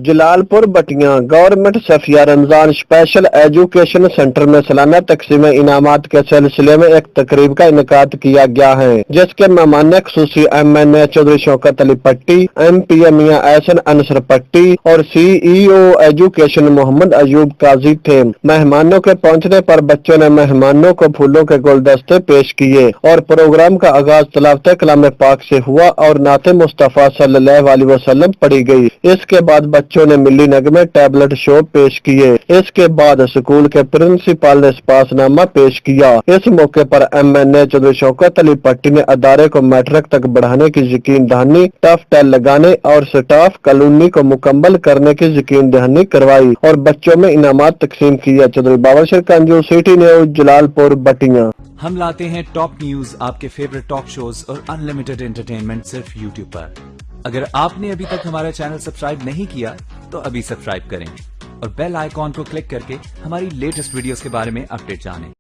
جلال پور بٹیاں گورنمنٹ صفیہ رمضان special education centre میں سالانہ تقسیم انعامات کے سلسلے میں ایک تقریب کا انعقاد کیا گیا ہے، جس کے مہمان خصوصی MNA چودھری شوکت علی پٹی، MP میاں احسن انصر پٹی اور CEO ایجوکیشن محمد ایوب قاضی تھے۔ مہمانوں کے پہنچنے پر بچوں نے مہمانوں کو پھولوں کے گلدستے پیش کیے اور پروگرام کا آغاز تلاوت کلام پاک سے ہوا اور نعت مصطفیٰ صلی اللہ علیہ وسلم پڑھی گئی۔ اس کے بعد بچوں نے ملی نغمے ٹیبلٹ شو پیش کیے۔ اس کے بعد اسکول کے پرنسپل نے پاس نامہ پیش کیا۔ اس موقع پر MNA چودھری شوکت علی پٹی نے ادارے کو میٹرک تک بڑھانے کی یقین دہانی، ٹف ٹیل لگانے اور سٹاف کالونی کو مکمل کرنے کی یقین دہانی کروائی اور بچوں میں انعامات تقسیم کیے۔ چودھری باورشر کنجو، سٹی نیوز، جلال پور بٹیاں۔ ہم لاتے ہیں ٹاپ نیوز، آپ کے فیورٹ ٹاک شوز اور انلمیٹڈ انٹرٹینمنٹ صرف YouTube پر۔ اگر آپ نے ابھی تک ہمارا چینل سبسکرائب نہیں کیا تو ابھی سبسکرائب کریں اور بیل آئیکن کو کلک کر کے ہماری لیٹسٹ ویڈیوز کے بارے میں اپڈیٹ جانیں۔